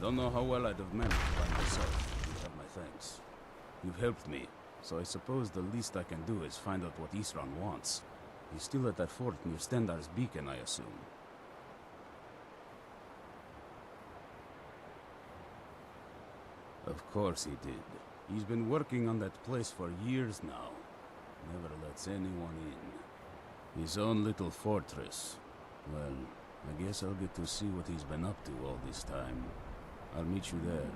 Don't know how well I'd have managed by myself. You have my thanks. You've helped me, so I suppose the least I can do is find out what Isran wants. He's still at that fort near Stendar's beacon, I assume. Of course he did. He's been working on that place for years now. Never lets anyone in. His own little fortress. Well, I guess I'll get to see what he's been up to all this time. I'll meet you there.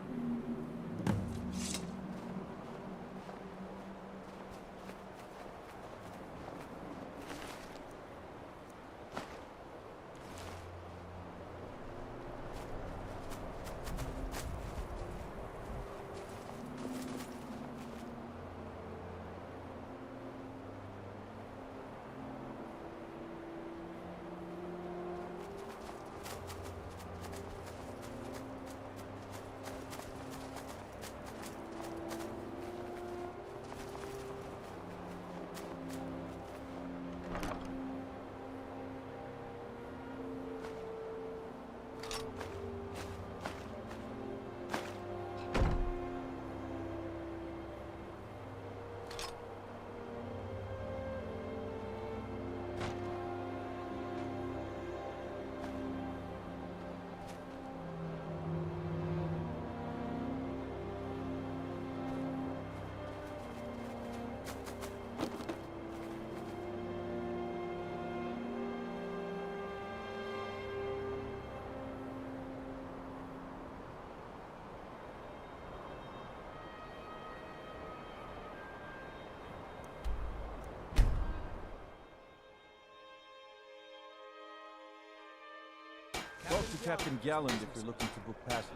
Talk to Captain Galland if you're looking to book passage.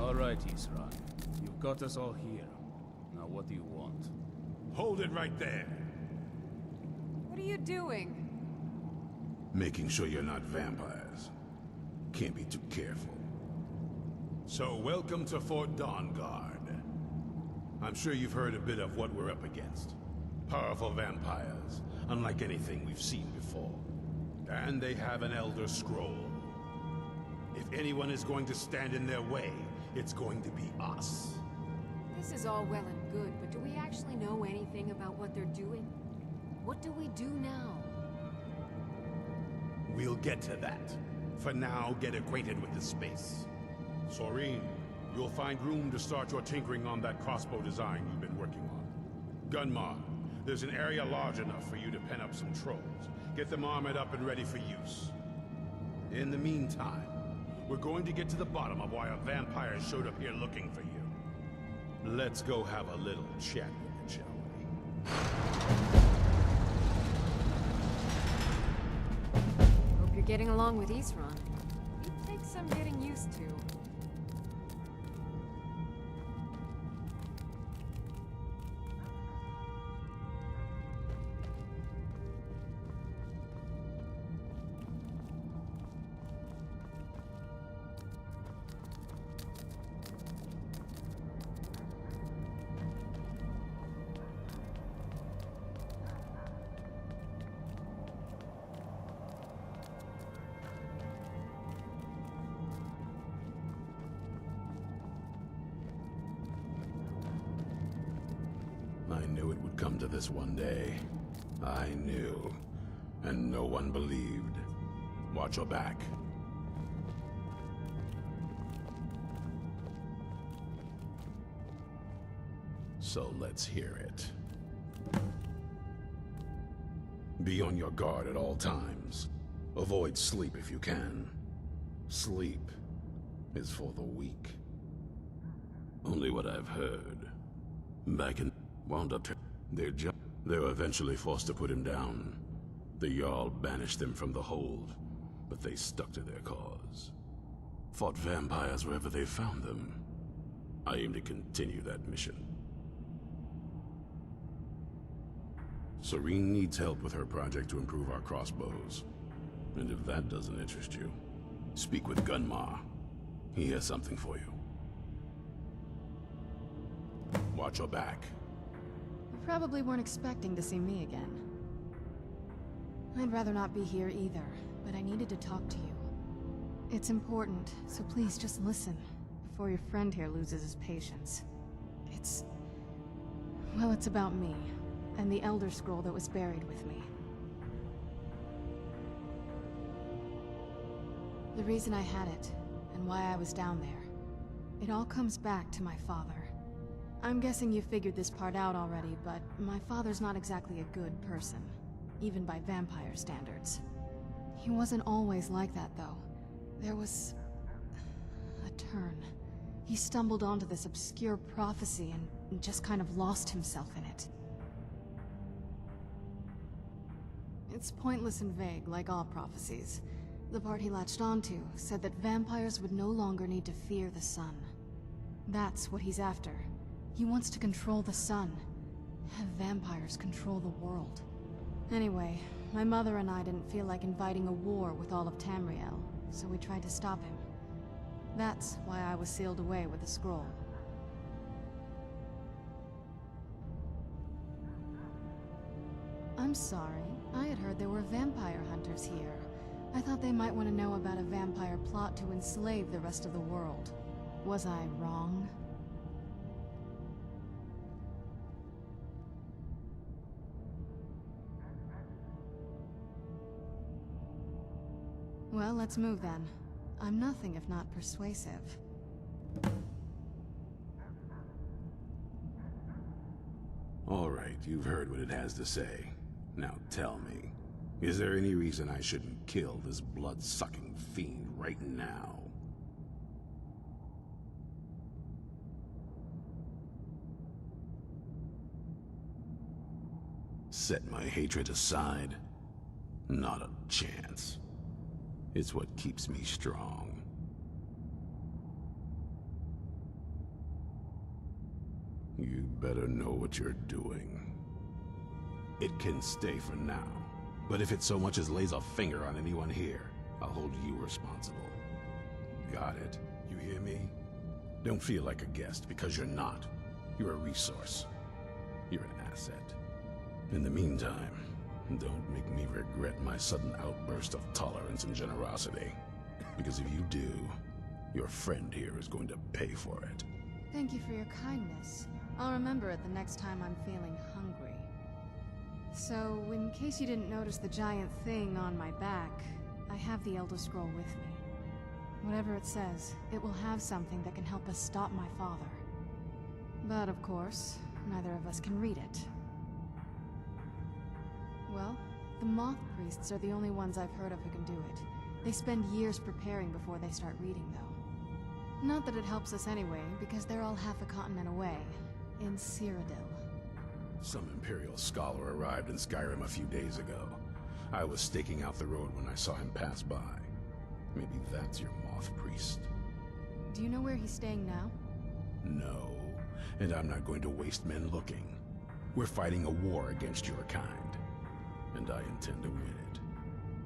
All right, Isran. You've got us all here. Now what do you want? Hold it right there. What are you doing? Making sure you're not vampires. Can't be too careful. So, welcome to Fort Dawnguard. I'm sure you've heard a bit of what we're up against. Powerful vampires, unlike anything we've seen before. And they have an Elder Scroll. If anyone is going to stand in their way, it's going to be us. This is all well and good, but do we actually know anything about what they're doing? What do we do now? We'll get to that. For now, get acquainted with the space. Soreen, you'll find room to start your tinkering on that crossbow design you've been working on. Gunmar, there's an area large enough for you to pen up some trolls. Get them armored up and ready for use. In the meantime, we're going to get to the bottom of why a vampire showed up here looking for you. Let's go have a little chat with it, shall we? Hope you're getting along with Isran. guess I'm getting used to. I knew it would come to this one day. I knew. And no one believed. Watch your back. So let's hear it. Be on your guard at all times. Avoid sleep if you can. Sleep is for the weak. Only what I've heard. Back in... wound up... they were eventually forced to put him down. The Jarl banished them from the hold, but they stuck to their cause. Fought vampires wherever they found them. I aim to continue that mission. Serene needs help with her project to improve our crossbows. And if that doesn't interest you, speak with Gunmar. He has something for you. Watch your back. You probably weren't expecting to see me again. I'd rather not be here either, but I needed to talk to you. It's important, so please just listen, before your friend here loses his patience. Well, it's about me, and the Elder Scroll that was buried with me. The reason I had it, and why I was down there, it all comes back to my father. I'm guessing you figured this part out already, but my father's not exactly a good person, even by vampire standards. He wasn't always like that, though. There was... a turn. He stumbled onto this obscure prophecy and just kind of lost himself in it. It's pointless and vague, like all prophecies. The part he latched onto said that vampires would no longer need to fear the sun. That's what he's after. He wants to control the sun. Have vampires control the world. Anyway, my mother and I didn't feel like inviting a war with all of Tamriel, so we tried to stop him. That's why I was sealed away with the scroll. I'm sorry. I had heard there were vampire hunters here. I thought they might want to know about a vampire plot to enslave the rest of the world. Was I wrong? Well, let's move then. I'm nothing if not persuasive. All right, you've heard what it has to say. Now tell me, is there any reason I shouldn't kill this blood-sucking fiend right now? Set my hatred aside? Not a chance. It's what keeps me strong. You better know what you're doing. It can stay for now, but if it so much as lays a finger on anyone here, I'll hold you responsible. Got it? You hear me? Don't feel like a guest, because you're not. You're a resource. You're an asset. In the meantime, don't make me regret my sudden outburst of tolerance and generosity. Because if you do, your friend here is going to pay for it. Thank you for your kindness. I'll remember it the next time I'm feeling hungry. So, in case you didn't notice the giant thing on my back, I have the Elder Scroll with me. Whatever it says, it will have something that can help us stop my father. But of course, neither of us can read it. Well, the Moth Priests are the only ones I've heard of who can do it. They spend years preparing before they start reading, though. Not that it helps us anyway, because they're all half a continent away, in Cyrodiil. Some Imperial scholar arrived in Skyrim a few days ago. I was staking out the road when I saw him pass by. Maybe that's your Moth Moth Priest. Do you know where he's staying now? No, and I'm not going to waste men looking. We're fighting a war against your kind, and I intend to win it.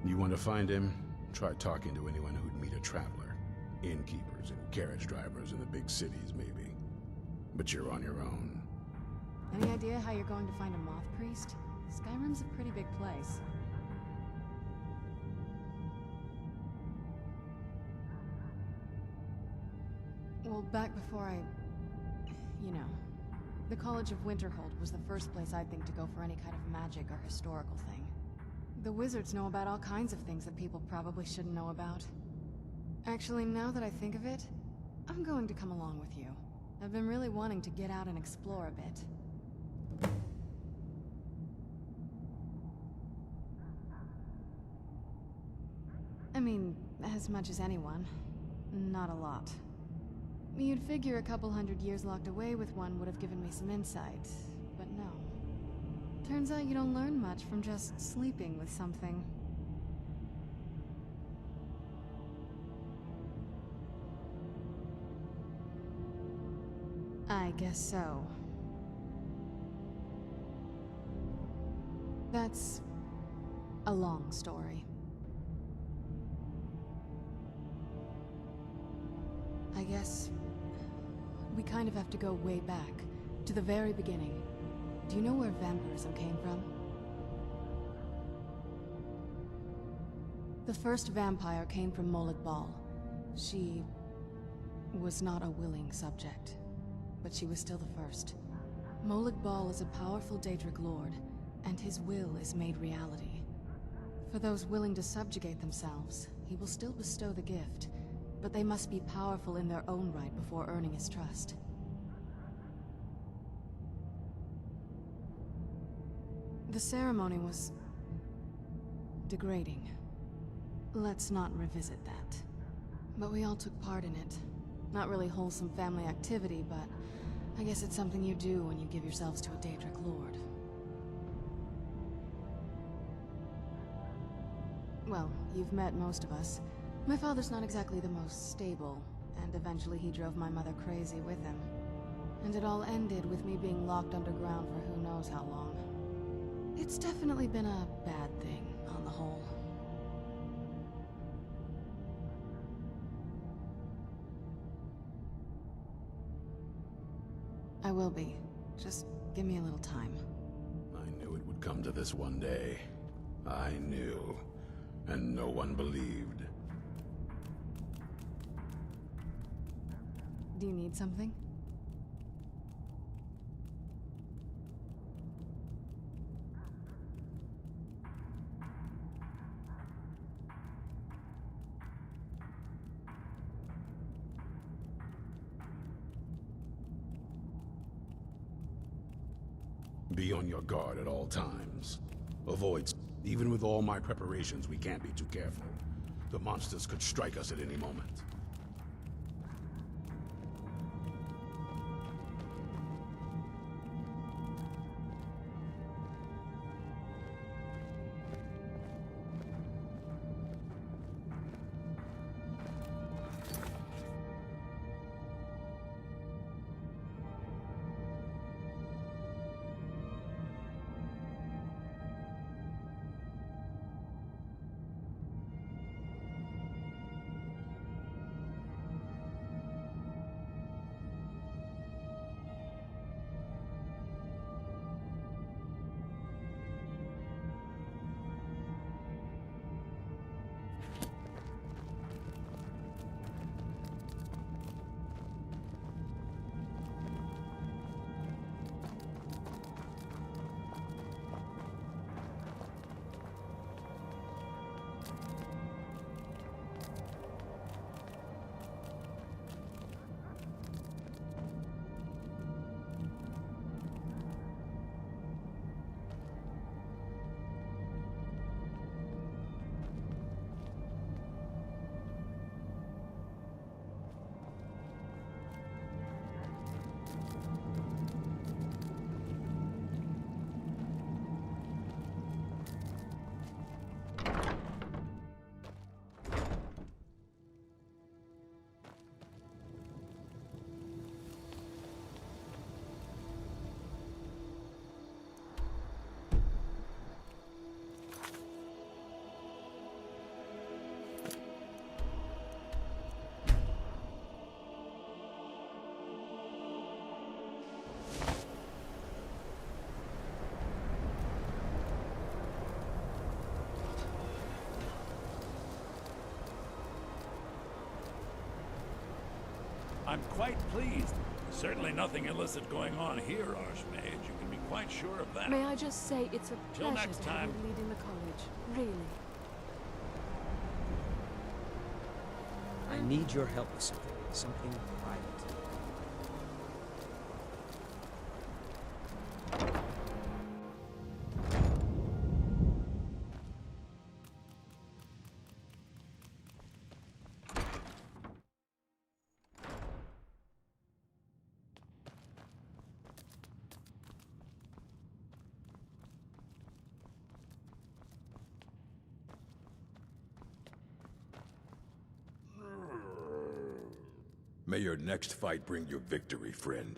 You want to find him? Try talking to anyone who'd meet a traveler. Innkeepers and carriage drivers in the big cities, maybe. But you're on your own. Any idea how you're going to find a Moth Priest? Skyrim's a pretty big place. Well, back before you know, the College of Winterhold was the first place I'd think to go for any kind of magic or historical thing. The wizards know about all kinds of things that people probably shouldn't know about. Actually, now that I think of it, I'm going to come along with you. I've been really wanting to get out and explore a bit. I mean, as much as anyone. Not a lot. You'd figure a couple 100 years locked away with one would have given me some insight, but no. Turns out you don't learn much from just sleeping with something. I guess so. That's a long story. I guess we kind of have to go way back, to the very beginning. Do you know where vampirism came from? The first vampire came from Molag Bal. She was not a willing subject, but she was still the first. Molag Bal is a powerful Daedric lord, and his will is made reality. For those willing to subjugate themselves, he will still bestow the gift, but they must be powerful in their own right before earning his trust. The ceremony was degrading. Let's not revisit that. But we all took part in it. Not really wholesome family activity, but I guess it's something you do when you give yourselves to a Daedric lord. Well, you've met most of us. My father's not exactly the most stable, and eventually he drove my mother crazy with him. And it all ended with me being locked underground for who knows how long. It's definitely been a bad thing, on the whole. I will be. Just give me a little time. I knew it would come to this one day. I knew. And no one believed. Do you need something? Be on your guard at all times. Avoid... Even with all my preparations, we can't be too careful. The monsters could strike us at any moment. I'm quite pleased. There's certainly nothing illicit going on here, Archmage. You can be quite sure of that. May I just say it's a Till pleasure next to have time. you leading the college. Really. I need your help with something. Something private. May your next fight bring you victory, friend.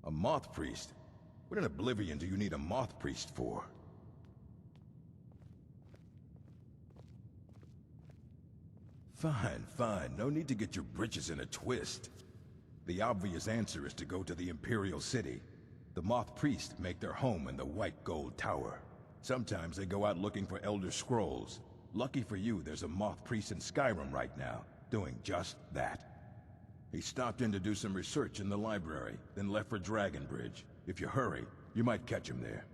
A moth priest? What in Oblivion do you need a moth priest for? Fine, fine. No need to get your britches in a twist. The obvious answer is to go to the Imperial City. The moth priests make their home in the White Gold Tower. Sometimes they go out looking for Elder Scrolls. Lucky for you, there's a moth priest in Skyrim right now, doing just that. He stopped in to do some research in the library, then left for Dragonbridge. If you hurry, you might catch him there.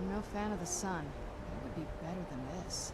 I'm no fan of the sun. It would be better than this.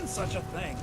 Such a thing.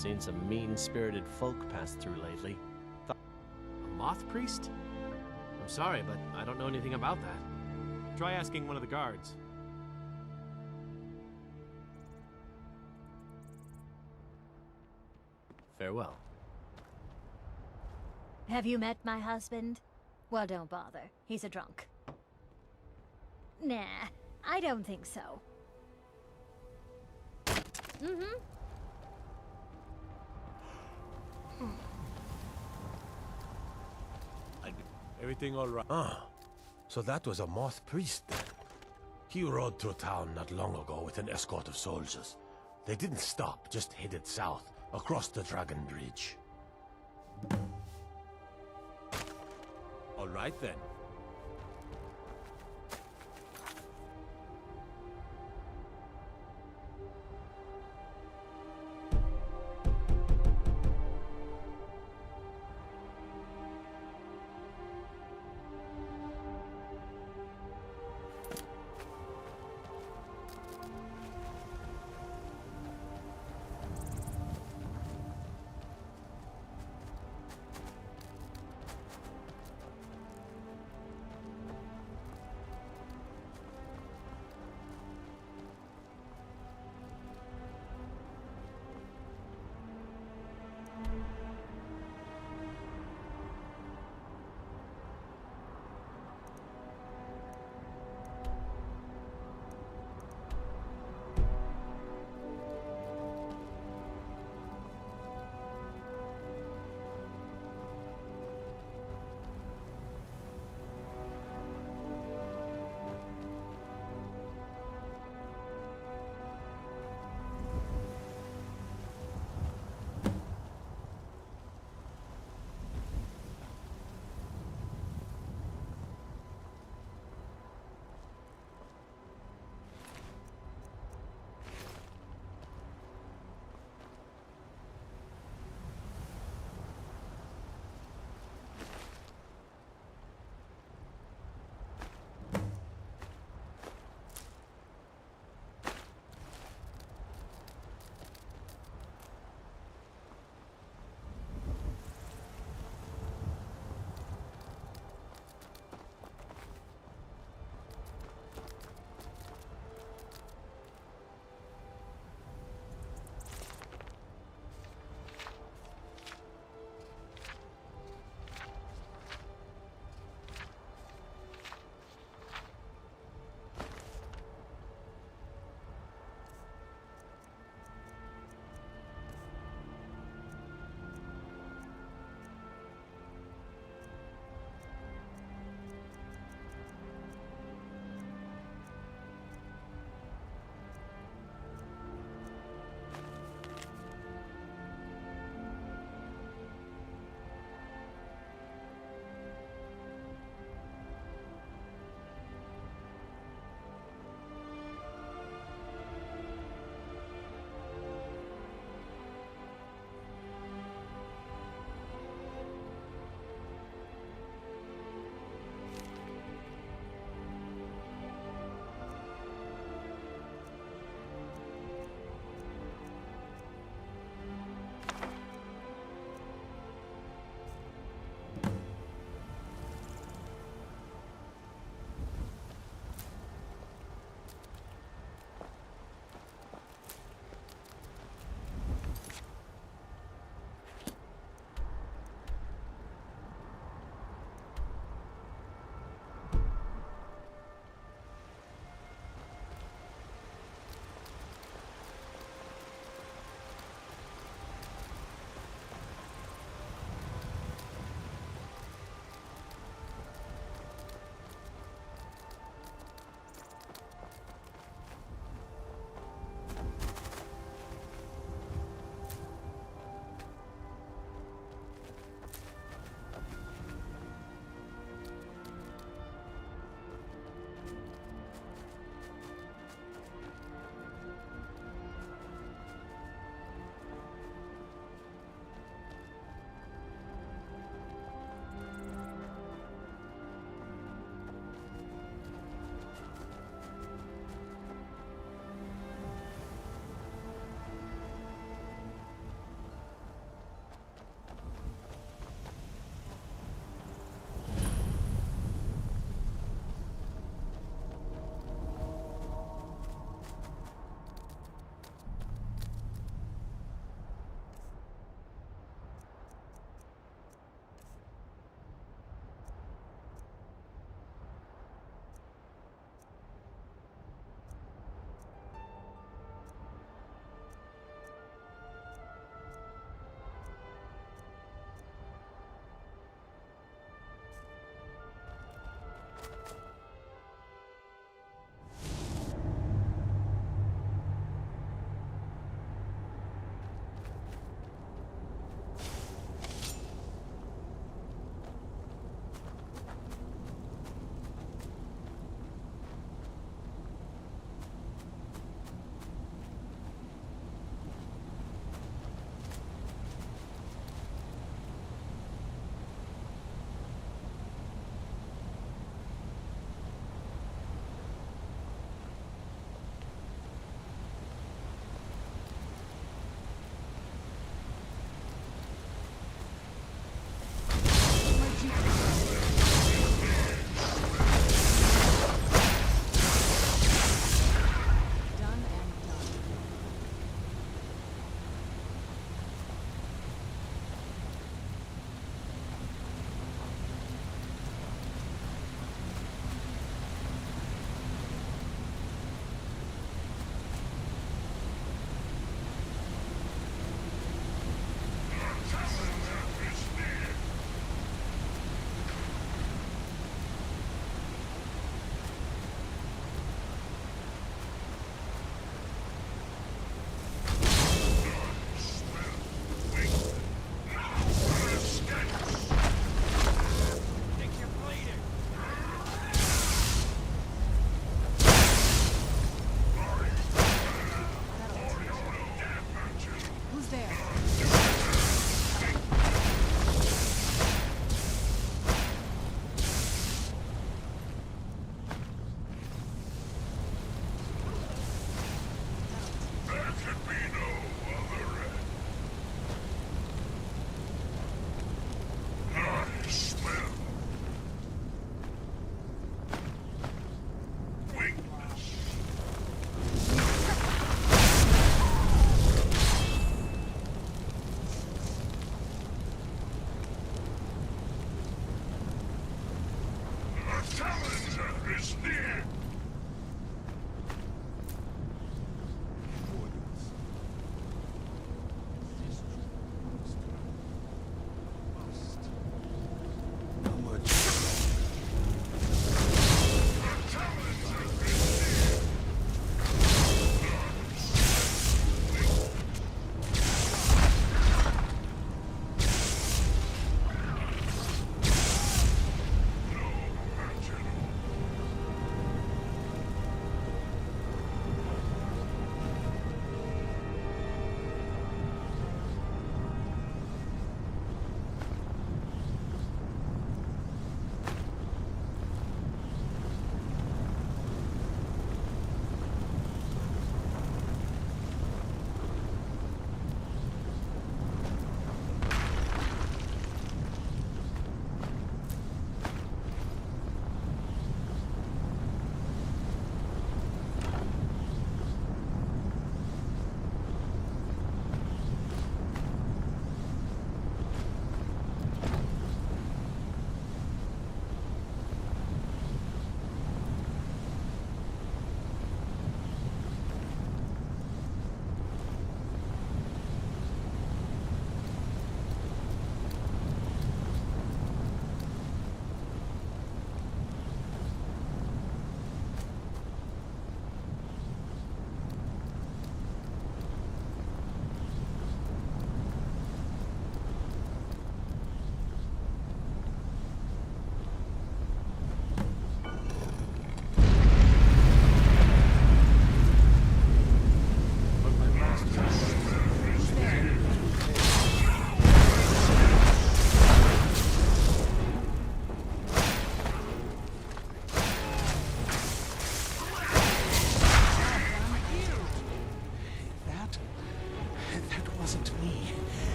Seen some mean-spirited folk pass through lately. A moth priest? I'm sorry, but I don't know anything about that. Try asking one of the guards. Farewell. Have you met my husband? Well, don't bother. He's a drunk. Nah, I don't think so. Mm-hmm. Everything all right? Ah, so that was a moth priest then. He rode through town not long ago with an escort of soldiers. They didn't stop, just headed south, across the Dragon Bridge. All right then.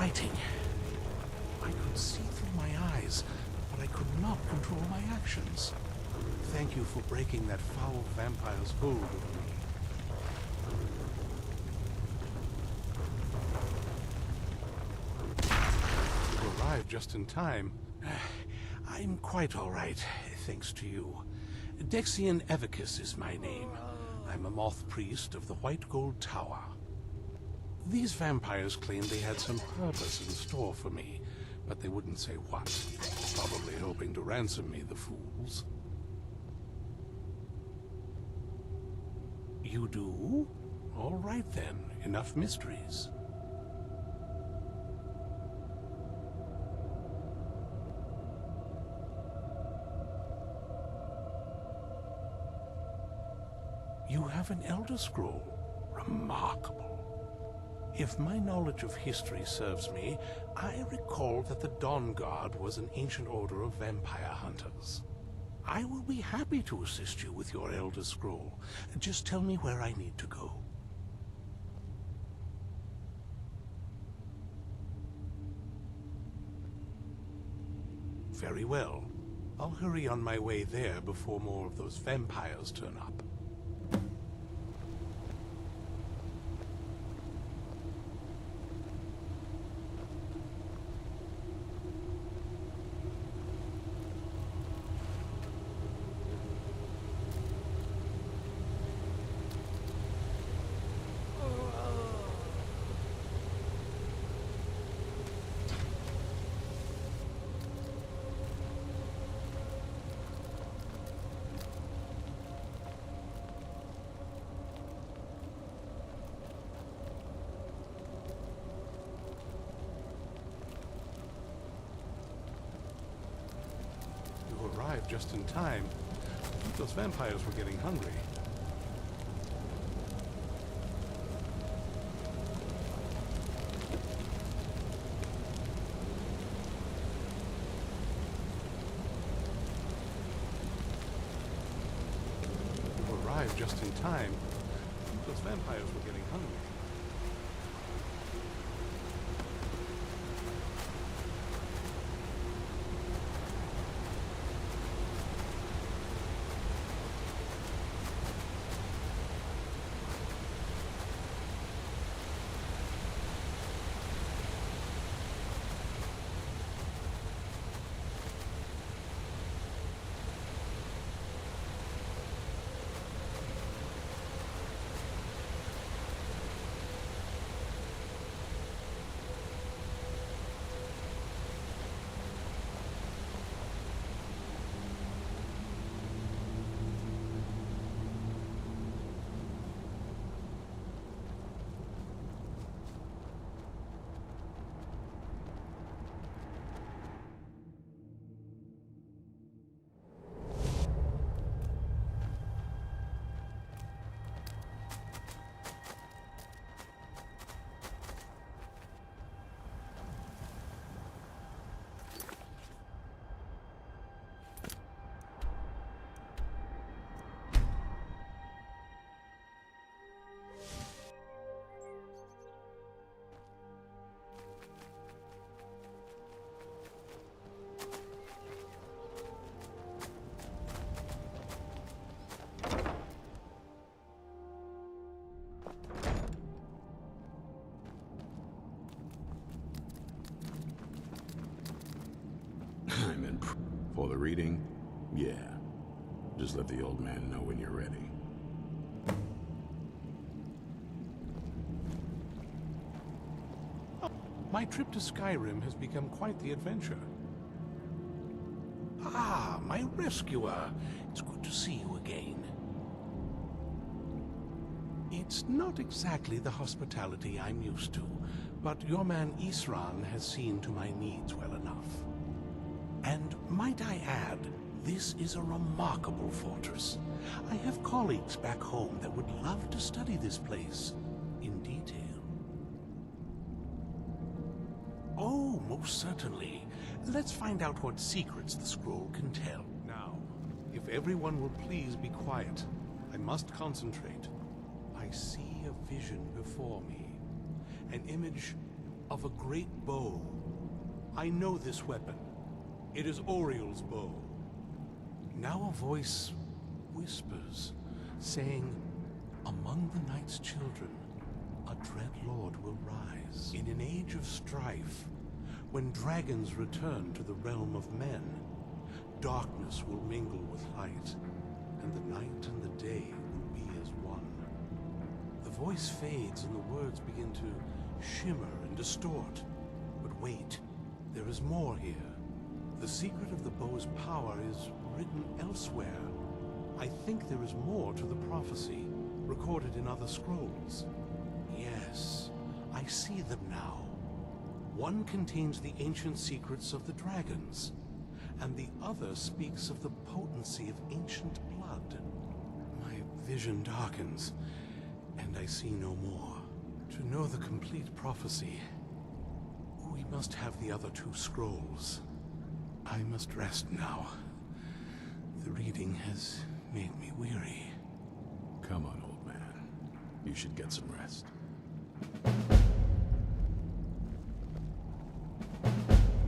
fighting. I could see through my eyes, but I could not control my actions. Thank you for breaking that foul vampire's hold over me. You arrived just in time. I'm quite all right, thanks to you. Dexian Evicus is my name. I'm a moth priest of the White Gold Tower. These vampires claimed they had some purpose in store for me, but they wouldn't say what. Probably hoping to ransom me, the fools. You do? All right then, enough mysteries. You have an Elder Scroll. Remarkable. If my knowledge of history serves me, I recall that the Dawn Guard was an ancient order of vampire hunters. I will be happy to assist you with your Elder Scroll. Just tell me where I need to go. Very well. I'll hurry on my way there before more of those vampires turn up. Arrived just in time. Those vampires were getting hungry. You arrived just in time. Those vampires were getting hungry. reading? Yeah. Just let the old man know when you're ready. My trip to Skyrim has become quite the adventure. Ah, my rescuer. It's good to see you again. It's not exactly the hospitality I'm used to, but your man Isran has seen to my needs well enough. And might I add, this is a remarkable fortress. I have colleagues back home that would love to study this place in detail. Oh, most certainly. Let's find out what secrets the scroll can tell. Now, if everyone will please be quiet, I must concentrate. I see a vision before me. An image of a great bow. I know this weapon. It is Oriel's bow. Now a voice whispers, saying, "Among the night's children, a dread lord will rise. In an age of strife, when dragons return to the realm of men, darkness will mingle with light, and the night and the day will be as one." The voice fades and the words begin to shimmer and distort. But wait, there is more here. The secret of the bow's power is written elsewhere. I think there is more to the prophecy, recorded in other scrolls. Yes, I see them now. One contains the ancient secrets of the dragons, and the other speaks of the potency of ancient blood. My vision darkens, and I see no more. To know the complete prophecy, we must have the other two scrolls. I must rest now. The reading has made me weary. Come on, old man. You should get some rest.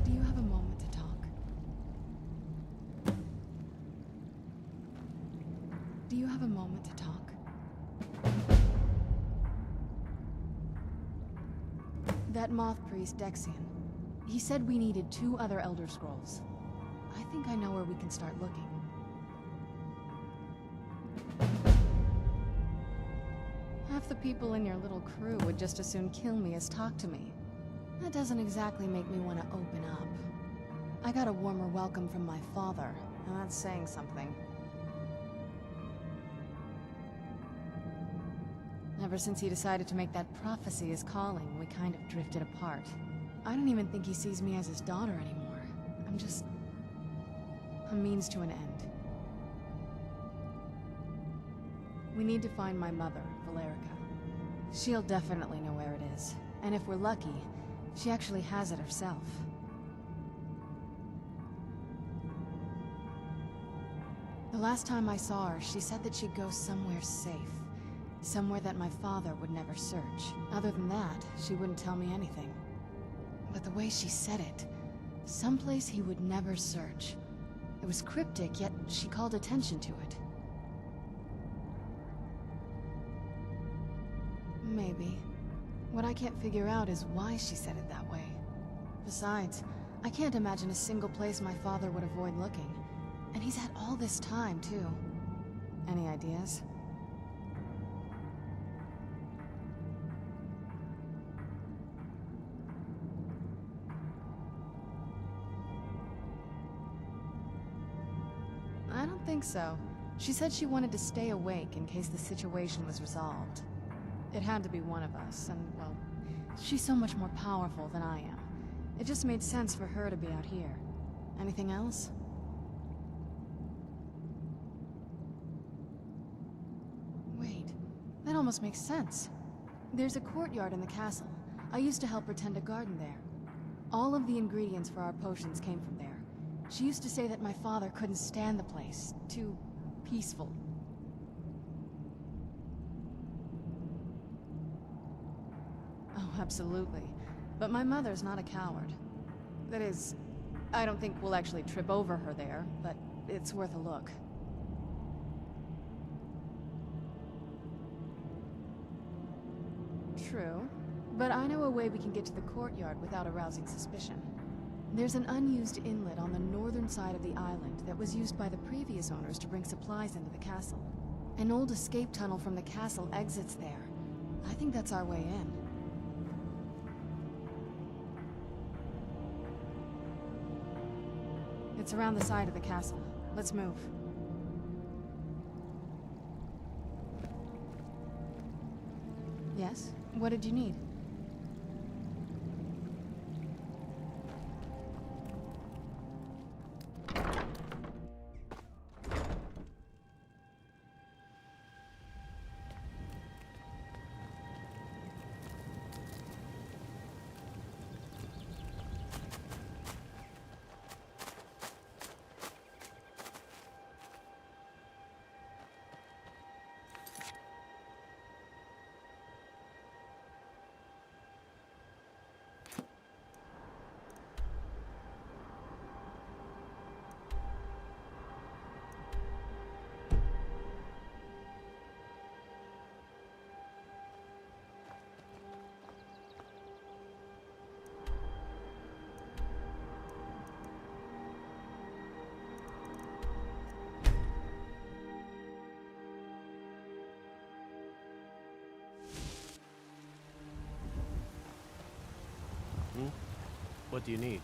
Do you have a moment to talk? Do you have a moment to talk? That moth priest, Dexian. He said we needed 2 other Elder Scrolls. I think I know where we can start looking. Half the people in your little crew would just as soon kill me as talk to me. That doesn't exactly make me want to open up. I got a warmer welcome from my father, and that's saying something. Ever since he decided to make that prophecy his calling, we kind of drifted apart. I don't even think he sees me as his daughter anymore. I'm just a means to an end. We need to find my mother, Valerica. She'll definitely know where it is. And if we're lucky, she actually has it herself. The last time I saw her, she said that she'd go somewhere safe. Somewhere that my father would never search. Other than that, she wouldn't tell me anything. But the way she said it, someplace he would never search. It was cryptic, yet she called attention to it. Maybe. What I can't figure out is why she said it that way. Besides, I can't imagine a single place my father would avoid looking. And he's had all this time, too. Any ideas? I don't think so. She said she wanted to stay awake in case the situation was resolved. It had to be one of us, and, well, she's so much more powerful than I am. It just made sense for her to be out here. Anything else? Wait, that almost makes sense. There's a courtyard in the castle. I used to help her tend a garden there. All of the ingredients for our potions came from there. She used to say that my father couldn't stand the place. Too peaceful. Oh, absolutely. But my mother's not a coward. That is, I don't think we'll actually trip over her there, but it's worth a look. True. But I know a way we can get to the courtyard without arousing suspicion. There's an unused inlet on the northern side of the island that was used by the previous owners to bring supplies into the castle. An old escape tunnel from the castle exits there. I think that's our way in. It's around the side of the castle. Let's move. Yes? What did you need? What do you need?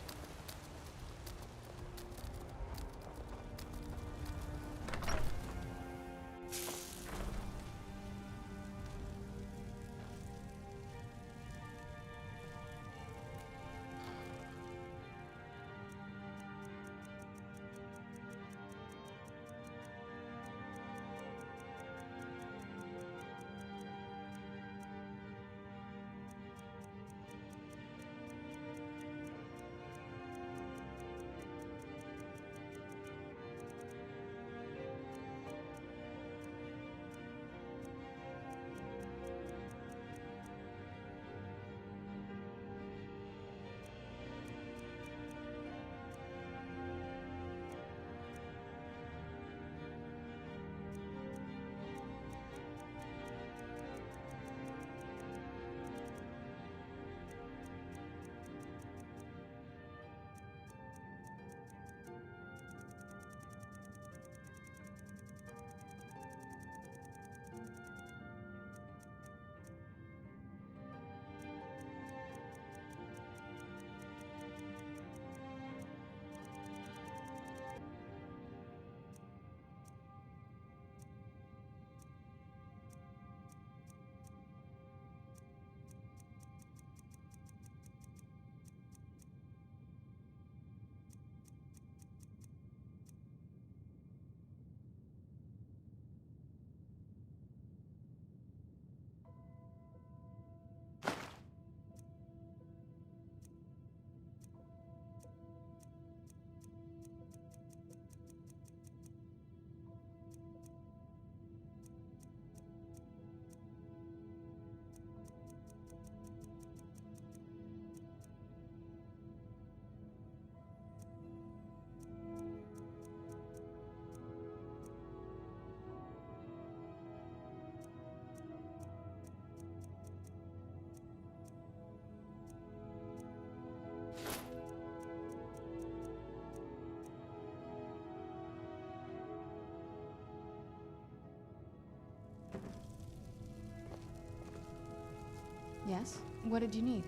Yes? What did you need?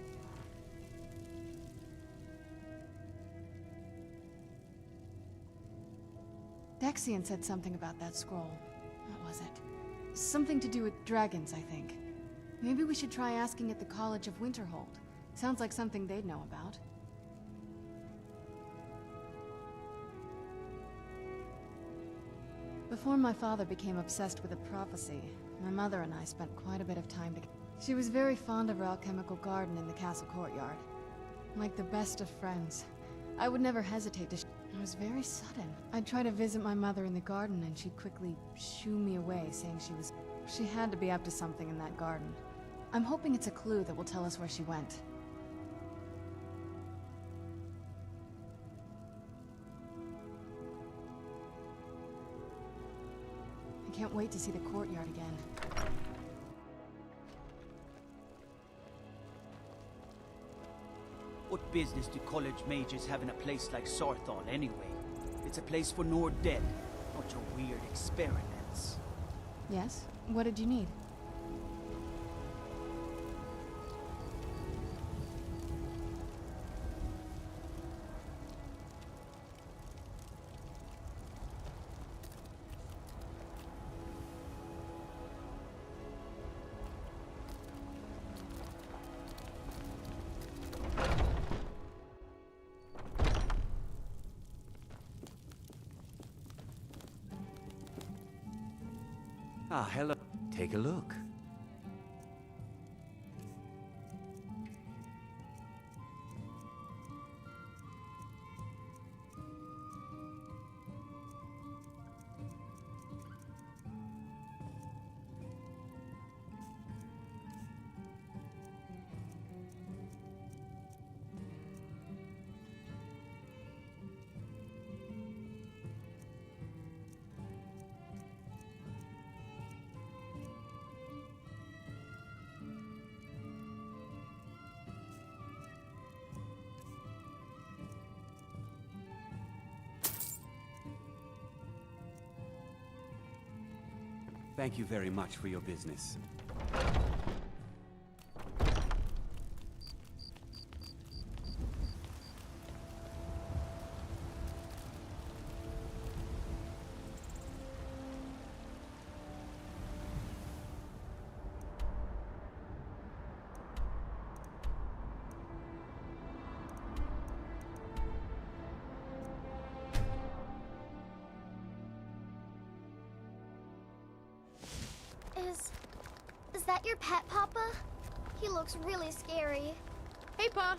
Dexian said something about that scroll. What was it? Something to do with dragons, I think. Maybe we should try asking at the College of Winterhold. Sounds like something they'd know about. Before my father became obsessed with a prophecy, my mother and I spent quite a bit of time together. She was very fond of her alchemical garden in the castle courtyard. Like the best of friends. I would never hesitate to it was very sudden. I'd try to visit my mother in the garden and she'd quickly shoo me away, saying she had to be up to something in that garden. I'm hoping it's a clue that will tell us where she went. I can't wait to see the courtyard again. What business do college mages have in a place like Sarthal anyway? It's a place for Nord dead, not your weird experiments. Yes? What did you need? Ah, hello. Take a look. Thank you very much for your business. Is that your pet, Papa? He looks really scary. Hey, Pa!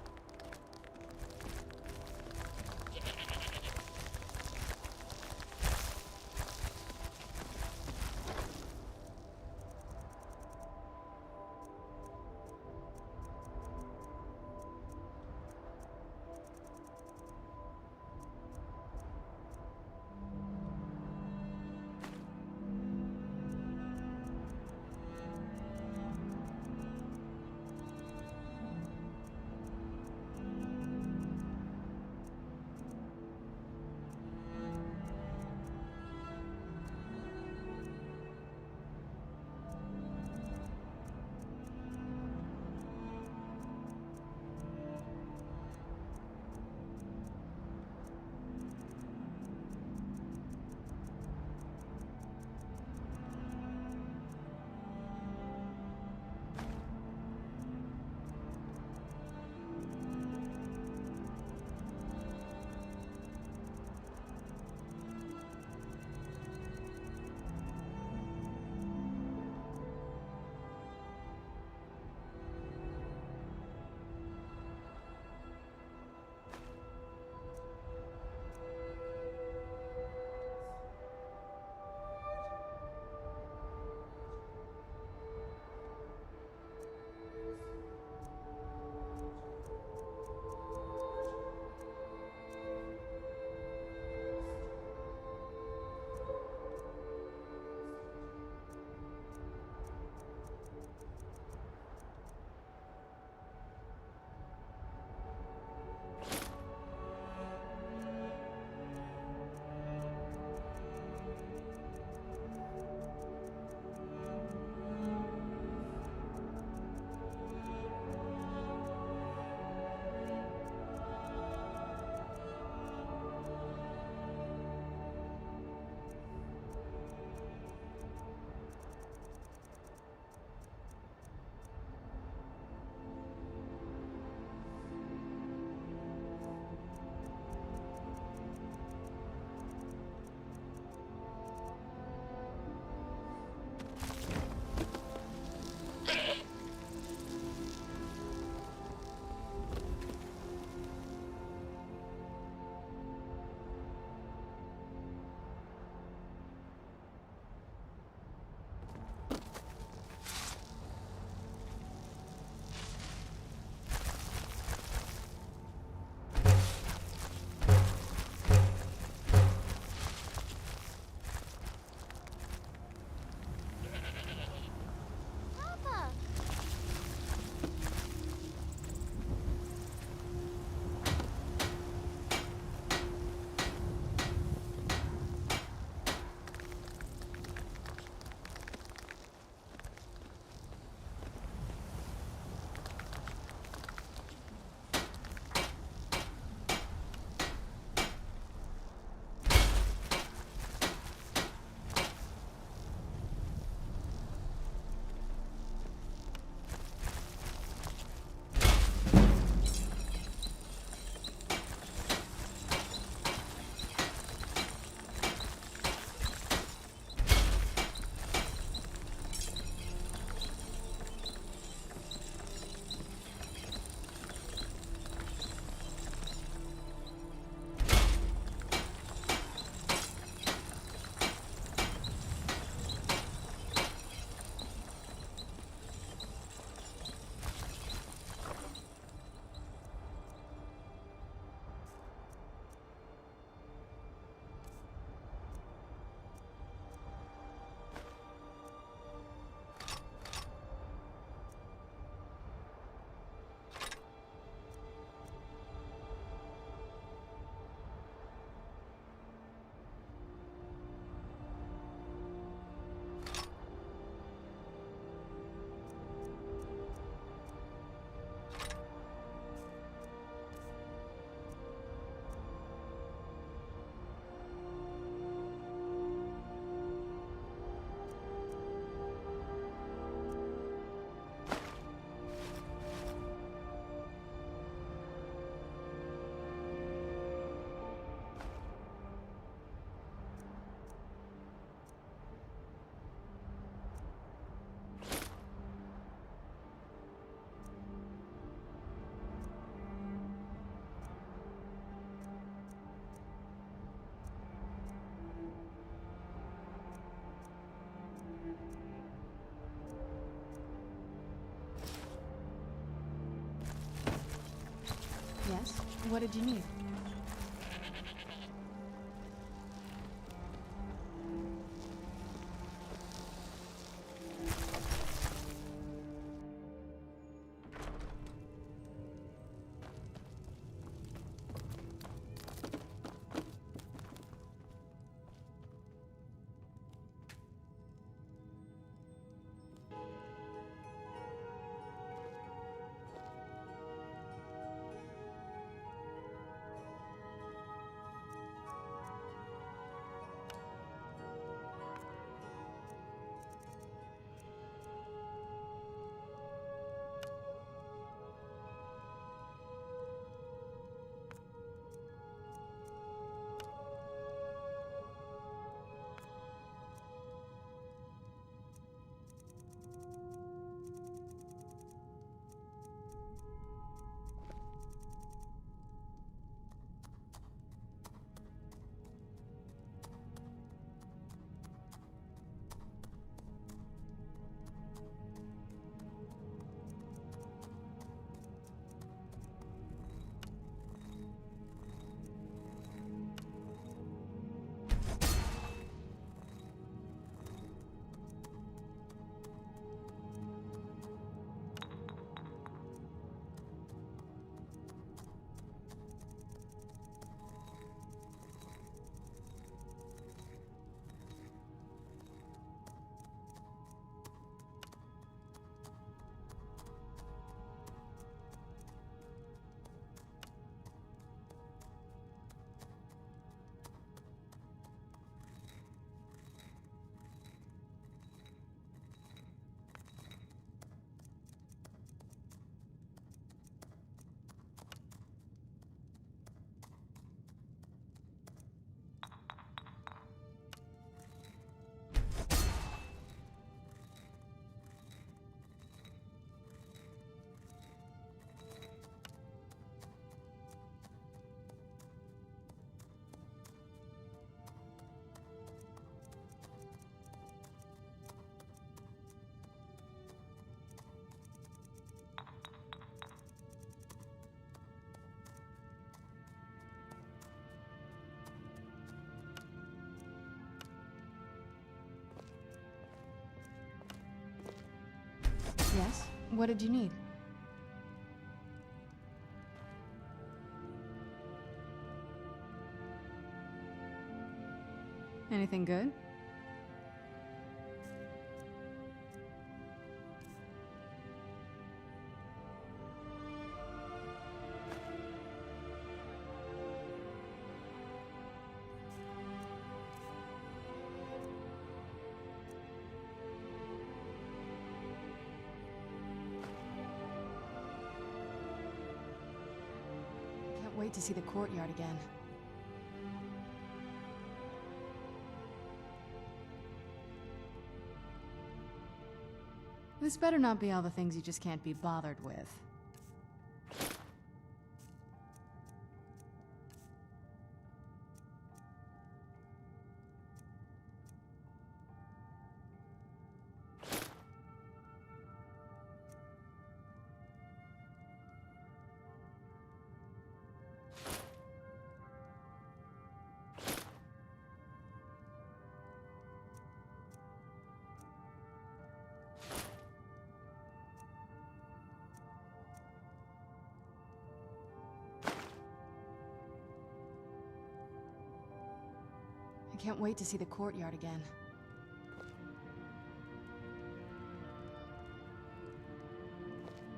what did you need? Yes? What did you need? Anything good? Can't wait to see the courtyard again. This better not be all the things you just can't be bothered with. I can't wait to see the courtyard again.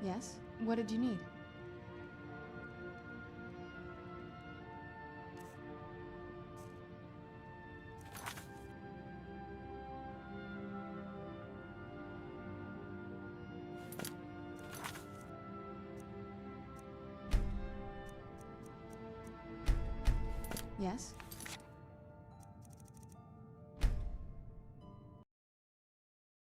Yes? What did you need? Yes?